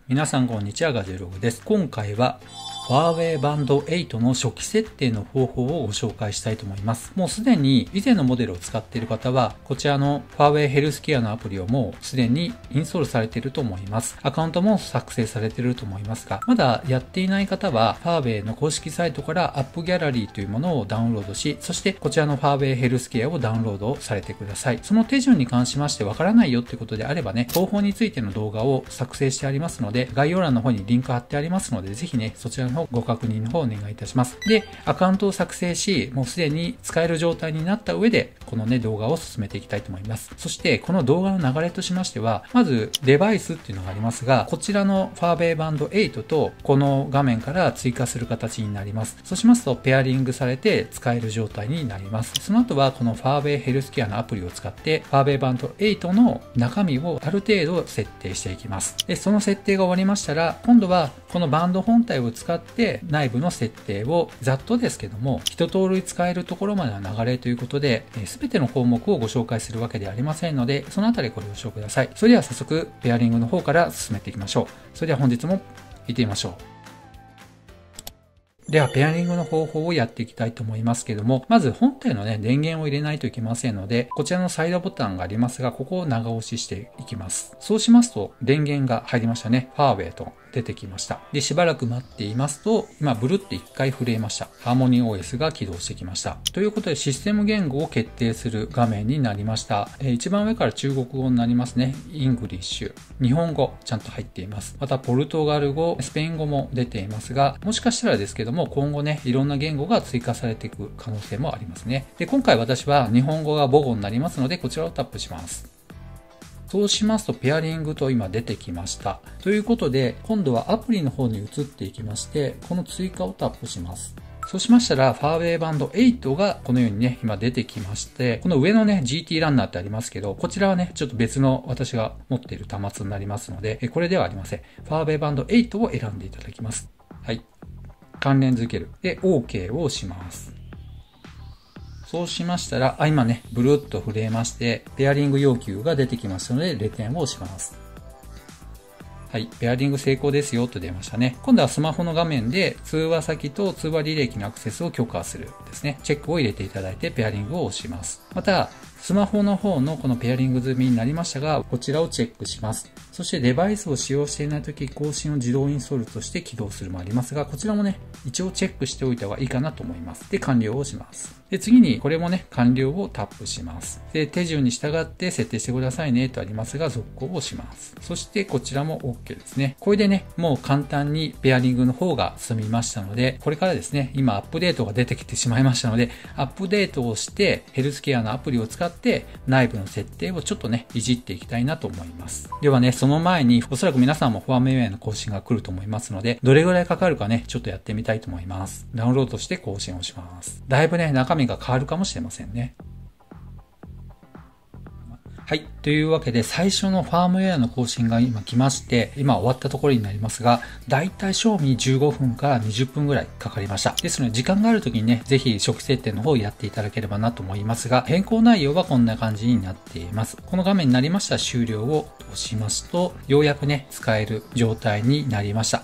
皆さんこんにちは、ガジェログです。今回はファーウェイバンド8の初期設定の方法をご紹介したいと思います。もうすでに以前のモデルを使っている方は、こちらのファーウェイヘルスケアのアプリをもうすでにインストールされていると思います。アカウントも作成されていると思いますが、まだやっていない方は、ファーウェイの公式サイトからアップギャラリーというものをダウンロードし、そしてこちらのファーウェイヘルスケアをダウンロードされてください。その手順に関しましてわからないよってことであればね、方法についての動画を作成してありますので、概要欄の方にリンク貼ってありますので、ぜひね、そちらの方ご確認のお願いいたします。で、アカウントを作成し、もうすでに使える状態になった上で、このね、動画を進めていきたいと思います。そして、この動画の流れとしましては、まず、デバイスっていうのがありますが、こちらのファーウェイバンド8と、この画面から追加する形になります。そうしますと、ペアリングされて使える状態になります。その後は、このファーウェイヘルスケアのアプリを使って、ファーウェイバンド8の中身をある程度設定していきます。で、その設定が終わりましたら、今度は、このバンド本体を使って、内部の設定をざっとですけども一通り使えるところまでの流れということで全ての項目をご紹介するわけではありませんのでそのあたりご了承ください。それでは早速ペアリングの方から進めていきましょう。それでは本日も見てみましょう。では、ペアリングの方法をやっていきたいと思いますけども、まず本体のね、電源を入れないといけませんので、こちらのサイドボタンがありますが、ここを長押ししていきます。そうしますと、電源が入りましたね。ファーウェイと出てきました。で、しばらく待っていますと、今、ブルって1回震えました。ハーモニー OS が起動してきました。ということで、システム言語を決定する画面になりました。一番上から中国語になりますね。イングリッシュ。日本語、ちゃんと入っています。また、ポルトガル語、スペイン語も出ていますが、もしかしたらですけども、今後ね、いろんな言語が追加されていく可能性もありますね。で、今回私は日本語が母語になりますので、こちらをタップします。そうしますと、ペアリングと今出てきました。ということで、今度はアプリの方に移っていきまして、この追加をタップします。そうしましたら、ファーウェイバンド8がこのようにね、今出てきまして、この上のね、GT ランナーってありますけど、こちらはね、ちょっと別の私が持っている端末になりますので、これではありません。ファーウェイバンド8を選んでいただきます。はい。関連付ける。で、OK を押します。そうしましたら、今ね、ブルーっと震えまして、ペアリング要求が出てきましたので、レ点を押します。はい、ペアリング成功ですよと出ましたね。今度はスマホの画面で通話先と通話履歴のアクセスを許可するですね。チェックを入れていただいてペアリングを押します。また、スマホの方のこのペアリング済みになりましたが、こちらをチェックします。そしてデバイスを使用していないとき、更新を自動インストールとして起動するもありますが、こちらもね、一応チェックしておいた方がいいかなと思います。で、完了をします。で、次にこれもね、完了をタップします。で、手順に従って設定してくださいねとありますが、続行をします。そしてこちらも OK ですね。これでね、もう簡単にペアリングの方が済みましたので、これからですね、今アップデートが出てきてしまいましたので、アップデートをして、ヘルスケアのアプリを使って内部の設定をちょっとね、いじっていきたいなと思います。ではね、その前に、おそらく皆さんもフォアメウェイの更新が来ると思いますので、どれぐらいかかるかね、ちょっとやってみたいと思います。ダウンロードして更新をします。だいぶね、中身が変わるかもしれませんね。はい。というわけで、最初のファームウェアの更新が今来まして、今終わったところになりますが、だいたい賞味15分から20分ぐらいかかりました。ですので、時間がある時にね、ぜひ初期設定の方をやっていただければなと思いますが、変更内容はこんな感じになっています。この画面になりましたら終了を押しますと、ようやくね、使える状態になりました。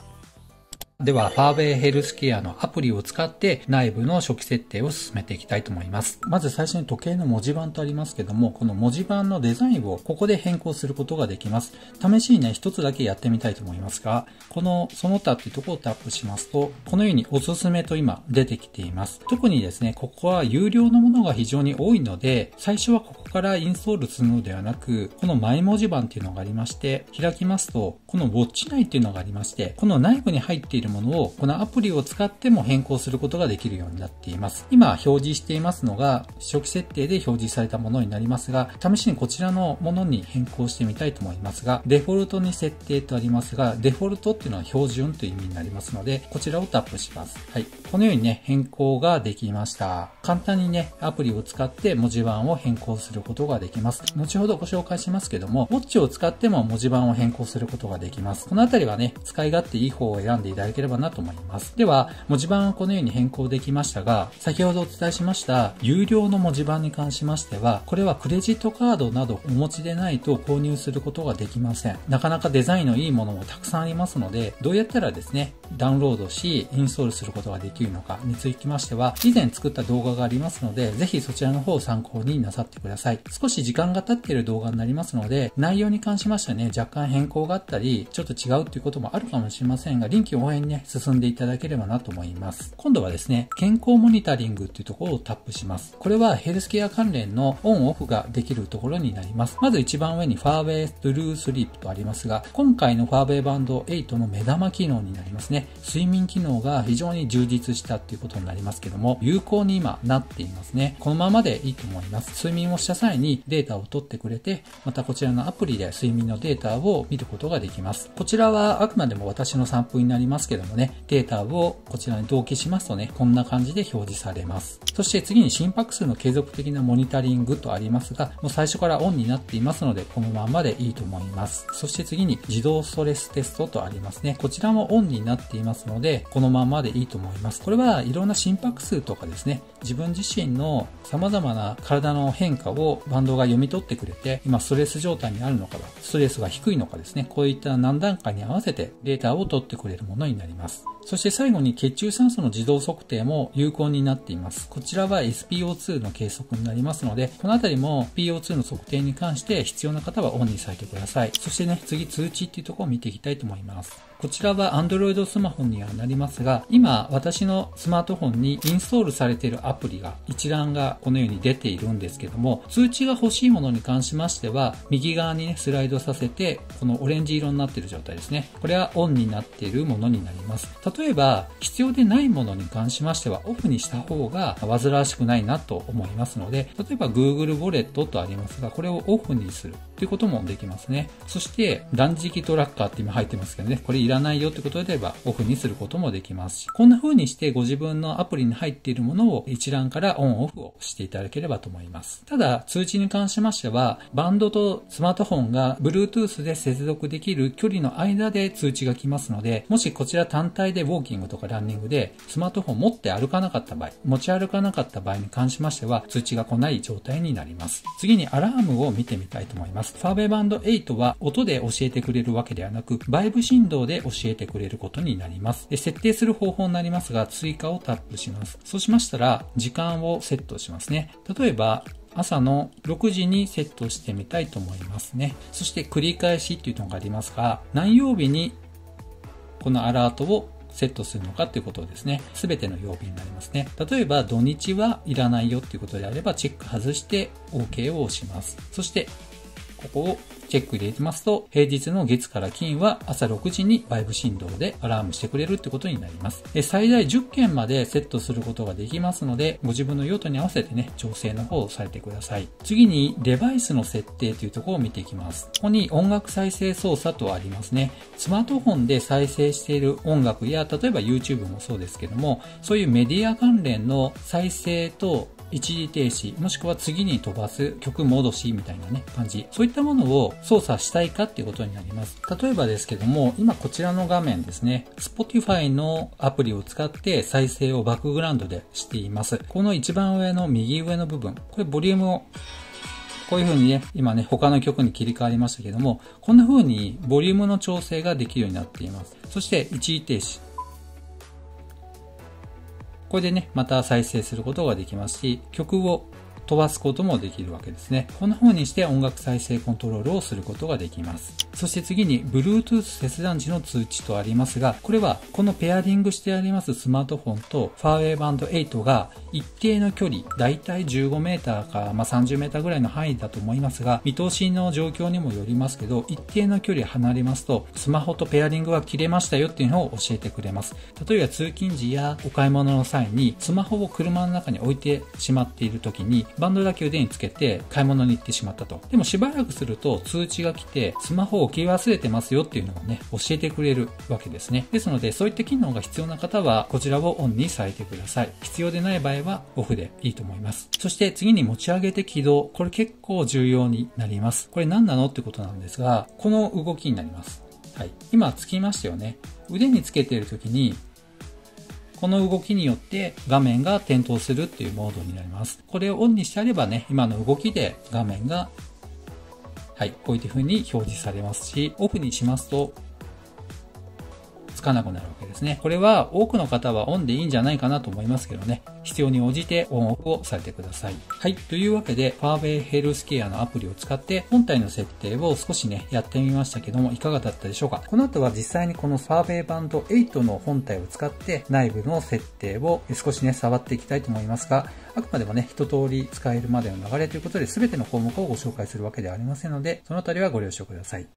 では、ファーウェイヘルスケアのアプリを使って内部の初期設定を進めていきたいと思います。まず最初に時計の文字盤とありますけども、この文字盤のデザインをここで変更することができます。試しにね、一つだけやってみたいと思いますが、このその他というところをタップしますと、このようにおすすめと今出てきています。特にですね、ここは有料のものが非常に多いので、最初はここからインストールするのではなく、このマイ文字盤っていうのがありまして、開きますと、このウォッチ内っていうのがありまして、この内部に入っているものをこのアプリを使っても変更することができるようになっています。今表示していますのが初期設定で表示されたものになりますが、試しにこちらのものに変更してみたいと思いますが、デフォルトに設定とありますが、デフォルトっていうのは標準という意味になりますので、こちらをタップします。はい。このようにね、変更ができました。簡単にね、アプリを使って文字盤を変更することができます。後ほどご紹介しますけども、ウォッチを使っても文字盤を変更することができます。このあたりはね、使い勝手いい方を選んでいただけければなと思います。では、文字盤はこのように変更できましたが、先ほどお伝えしました有料の文字盤に関しましては、これはクレジットカードなどお持ちでないと購入することができません。なかなかデザインのいいものもたくさんありますので、どうやったらですね、ダウンロードし、インストールすることができるのかにつきましては、以前作った動画がありますので、ぜひそちらの方を参考になさってください。少し時間が経っている動画になりますので、内容に関しましてはね、若干変更があったり、ちょっと違うということもあるかもしれませんが、臨機応変にね、進んでいただければなと思います。今度はですね、健康モニタリングというところをタップします。これはヘルスケア関連のオンオフができるところになります。まず一番上にファーウェイトゥルースリープとありますが、今回のファーウェイバンド8の目玉機能になりますね。睡眠機能が非常に充実したということになりますけども、有効に今なっていますね。このままでいいと思います。睡眠をした際にデータを取ってくれて、またこちらのアプリで睡眠のデータを見ることができます。こちらはあくまでも私のサンプルになりますけどもね、データをこちらに同期しますとね、こんな感じで表示されます。そして次に心拍数の継続的なモニタリングとありますが、もう最初からオンになっていますので、このままでいいと思います。そして次に自動ストレステストとありますね。こちらもオンになっていますので、このままでいいと思います。これはいろんな心拍数とかですね、自分自身の様々な体の変化をバンドが読み取ってくれて、今ストレス状態にあるのか、ストレスが低いのかですね、こういった何段階に合わせてデータを取ってくれるものになります。そして最後に血中酸素の自動測定も有効になっています。こちらは SPO2 の計測になりますので、このあたりも PO2 の測定に関して必要な方はオンにされてください。そしてね、次通知っていうところを見ていきたいと思います。こちらは Android スマホにはなりますが、今私のスマートフォンにインストールされているアプリが一覧がこのように出ているんですけども、通知が欲しいものに関しましては右側にねスライドさせて、このオレンジ色になっている状態ですね。これはオンになっているものになります。例えば必要でないものに関しましてはオフにした方が煩わしくないなと思いますので、例えば Google ウォレットとありますが、これをオフにするということもできますね。そして断食トラッカーって今入ってますけどね、これいらないよってことであればオフにすることもできますし、こんな風にしてご自分のアプリに入っているものを一覧からオンオフをしていただければと思います。ただ通知に関しましては、バンドとスマートフォンが Bluetooth で接続できる距離の間で通知が来ますので、もしこちら単体でウォーキングとかランニングでスマートフォン持って歩かなかった場合、持ち歩かなかった場合に関しましては通知が来ない状態になります。次にアラームを見てみたいと思います。ファーウェイバンド8は音で教えてくれるわけではなく、バイブ振動で教えてくれることになります。で、設定する方法になりますが、追加をタップします。そうしましたら、時間をセットしますね。例えば、朝の6時にセットしてみたいと思いますね。そして繰り返しっていうのがありますが、何曜日にこのアラートをセットするのかっていうことですね。すべての曜日になりますね。例えば土日はいらないよっていうことであれば、チェック外して OK を押します。そしてここをチェック入れてますと、平日の月から金は朝6時にバイブ振動でアラームしてくれるってことになります。最大10件までセットすることができますので、ご自分の用途に合わせてね、調整の方をされてください。次にデバイスの設定というところを見ていきます。ここに音楽再生操作とありますね。スマートフォンで再生している音楽や、例えば YouTube もそうですけども、そういうメディア関連の再生と一時停止、もしくは次に飛ばす曲戻しみたいなね、感じ。そういったものを操作したいかっていうことになります。例えばですけども、今こちらの画面ですね、Spotify のアプリを使って再生をバックグラウンドでしています。この一番上の右上の部分、これボリュームをこういう風にね、今ね、他の曲に切り替わりましたけども、こんな風にボリュームの調整ができるようになっています。そして一時停止。これでね、また再生することができますし、曲を飛ばすこともできるわけですね。こんな風にして音楽再生コントロールをすることができます。そして次に Bluetooth 切断時の通知とありますが、これはこのペアリングしてありますスマートフォンとファーウェイバンド8が一定の距離、だいたい15メーターか、30メーターぐらいの範囲だと思いますが、見通しの状況にもよりますけど、一定の距離離れますと、スマホとペアリングが切れましたよっていうのを教えてくれます。例えば通勤時やお買い物の際に、スマホを車の中に置いてしまっている時に、バンドだけ腕につけて買い物に行ってしまったと。でもしばらくすると通知が来て、スマホを置き忘れてますよっていうのをね、教えてくれるわけですね。ですので、そういった機能が必要な方は、こちらをオンにされてください。必要でない場合はオフでいいと思います。そして次に持ち上げて起動。これ結構重要になります。これ何なのってことなんですが、この動きになります。はい。今つきましたよね。腕につけている時に、この動きによって画面が点灯するっていうモードになります。これをオンにしてあればね、今の動きで画面が、はい、こういう風に表示されますし、オフにしますと、つかなくなるわけですね。これは多くの方はオンでいいんじゃないかなと思いますけどね。必要に応じてオンオフをされてください。はい。というわけで、ファーウェイヘルスケアのアプリを使って本体の設定を少しね、やってみましたけども、いかがだったでしょうか。この後は実際にこのファーウェイバンド8の本体を使って内部の設定を少しね、触っていきたいと思いますが、あくまでもね、一通り使えるまでの流れということで全ての項目をご紹介するわけではありませんので、そのあたりはご了承ください。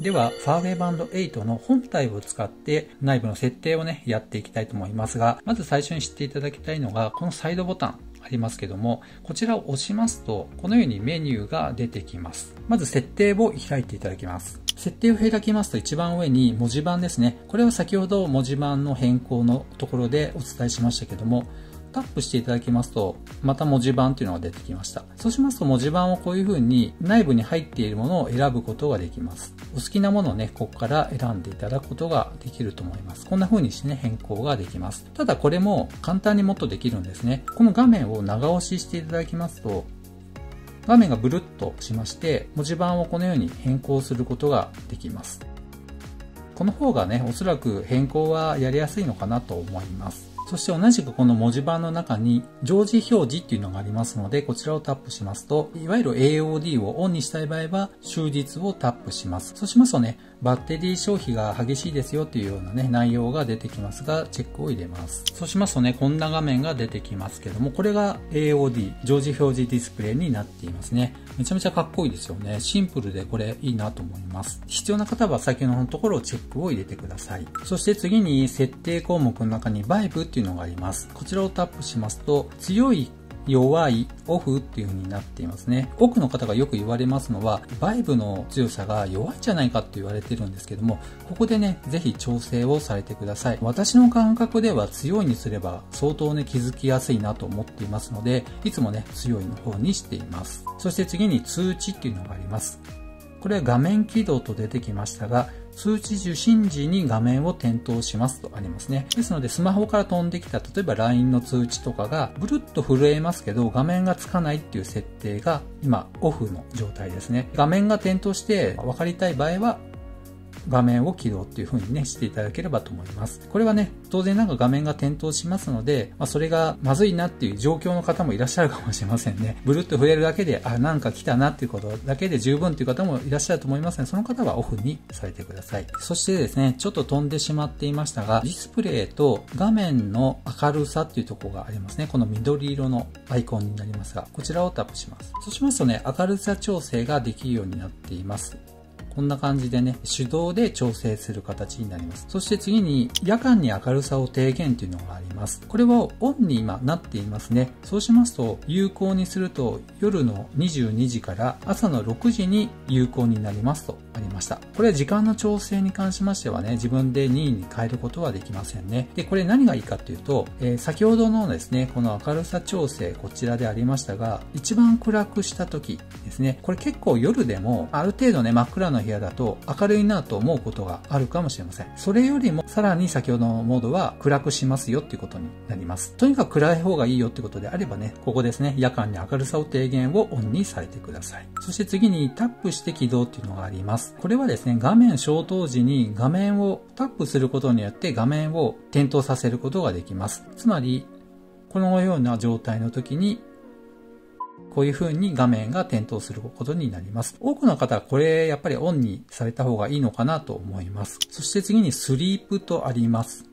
では、ファーウェイバンド8の本体を使って内部の設定をね、やっていきたいと思いますが、まず最初に知っていただきたいのが、このサイドボタンありますけども、こちらを押しますと、このようにメニューが出てきます。まず設定を開いていただきます。設定を開きますと一番上に文字盤ですね。これは先ほど文字盤の変更のところでお伝えしましたけども、タップしていただきますと、また文字盤というのが出てきました。そうしますと文字盤をこういう風に内部に入っているものを選ぶことができます。お好きなものをね、ここから選んでいただくことができると思います。こんな風にしてね、変更ができます。ただこれも簡単にもっとできるんですね。この画面を長押ししていただきますと、画面がブルッとしまして、文字盤をこのように変更することができます。この方がね、おそらく変更はやりやすいのかなと思います。そして同じくこの文字盤の中に常時表示っていうのがありますので、こちらをタップしますと、いわゆる AOD をオンにしたい場合は終日をタップします。そうしますとね、バッテリー消費が激しいですよっていうようなね、内容が出てきますが、チェックを入れます。そうしますとね、こんな画面が出てきますけども、これが AOD、常時表示ディスプレイになっていますね。めちゃめちゃかっこいいですよね。シンプルでこれいいなと思います。必要な方は先のところをチェックを入れてください。そして次に設定項目の中にバイブっていうのがあります。こちらをタップしますと、強い、弱い、オフっていう風になっていますね。多くの方がよく言われますのは、バイブの強さが弱いんじゃないかって言われてるんですけども、ここでね、ぜひ調整をされてください。私の感覚では強いにすれば相当ね、気づきやすいなと思っていますので、いつもね、強いの方にしています。そして次に通知っていうのがあります。これは画面起動と出てきましたが、通知受信時に画面を点灯しますとありますね。ですのでスマホから飛んできた例えば LINE の通知とかがブルッと震えますけど画面がつかないっていう設定が今オフの状態ですね。画面が点灯して分かりたい場合は画面を起動っていう風にね、していただければと思います。これはね、当然なんか画面が点灯しますので、それがまずいなっていう状況の方もいらっしゃるかもしれませんね。ブルッと触れるだけで、なんか来たなっていうことだけで十分っていう方もいらっしゃると思いますので、その方はオフにされてください。そしてですね、ちょっと飛んでしまっていましたが、ディスプレイと画面の明るさっていうところがありますね。この緑色のアイコンになりますが、こちらをタップします。そうしますとね、明るさ調整ができるようになっています。こんな感じでね、手動で調整する形になります。そして次に、夜間に明るさを低減というのがあります。これはオンに今なっていますね。そうしますと、有効にすると夜の22時から朝の6時に有効になりますとありました。これは時間の調整に関しましてはね、自分で任意に変えることはできませんね。で、これ何がいいかというと、先ほどのですね、この明るさ調整、こちらでありましたが、一番暗くした時ですね、これ結構夜でもある程度ね、真っ暗な部屋だと明るいなと思うことがあるかもしれません。それよりもさらに先ほどのモードは暗くしますよっていうことになります。とにかく暗い方がいいよってことであればね、ここですね、夜間に明るさを低減をオンにされてください。そして次にタップして起動っていうのがあります。これはですね、画面消灯時に画面をタップすることによって画面を点灯させることができます。つまり、このような状態の時にこういう風に画面が点灯することになります。多くの方はこれやっぱりオンにされた方がいいのかなと思います。そして次にスリープとあります。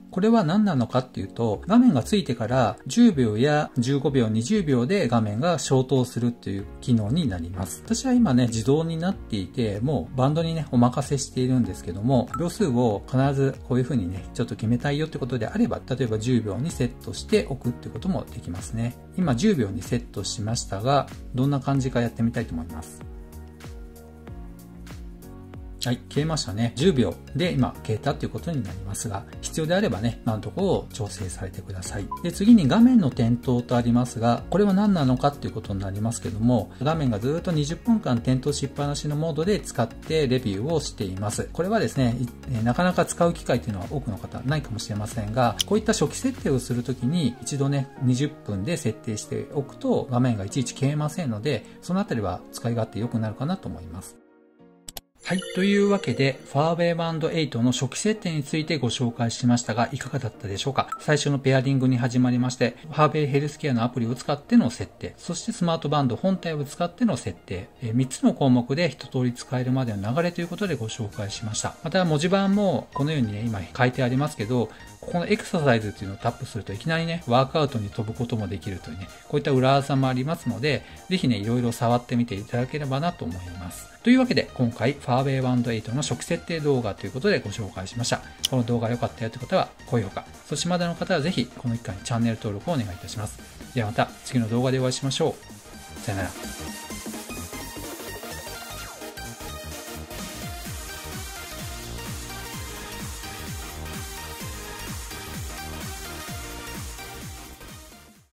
これは何なのかっていうと、画面がついてから10秒や15秒、20秒で画面が消灯するっていう機能になります。私は今ね、自動になっていて、もうバンドにね、お任せしているんですけども、秒数を必ずこういう風にね、ちょっと決めたいよってことであれば、例えば10秒にセットしておくってこともできますね。今10秒にセットしましたが、どんな感じかやってみたいと思います。はい、消えましたね。10秒で今消えたということになりますが、必要であればね、今のところを調整されてください。で、次に画面の点灯とありますが、これは何なのかっていうことになりますけども、画面がずっと20分間点灯しっぱなしのモードで使ってレビューをしています。これはですね、なかなか使う機会っていうのは多くの方ないかもしれませんが、こういった初期設定をするときに一度ね、20分で設定しておくと画面がいちいち消えませんので、そのあたりは使い勝手良くなるかなと思います。はい。というわけで、ファーウェイバンド8の初期設定についてご紹介しましたが、いかがだったでしょうか？最初のペアリングに始まりまして、ファーウェイヘルスケアのアプリを使っての設定、そしてスマートバンド本体を使っての設定、3つの項目で一通り使えるまでの流れということでご紹介しました。また、文字盤もこのようにね、今書いてありますけど、ここのエクササイズっていうのをタップするといきなりね、ワークアウトに飛ぶこともできるというね、こういった裏技もありますので、ぜひね、いろいろ触ってみていただければなと思います。というわけで、今回、ファーウェイバンド8の初期設定動画ということでご紹介しました。この動画良かったよという方は、高評価。そしてまだの方はぜひ、この一回にチャンネル登録をお願いいたします。ではまた次の動画でお会いしましょう。さよなら。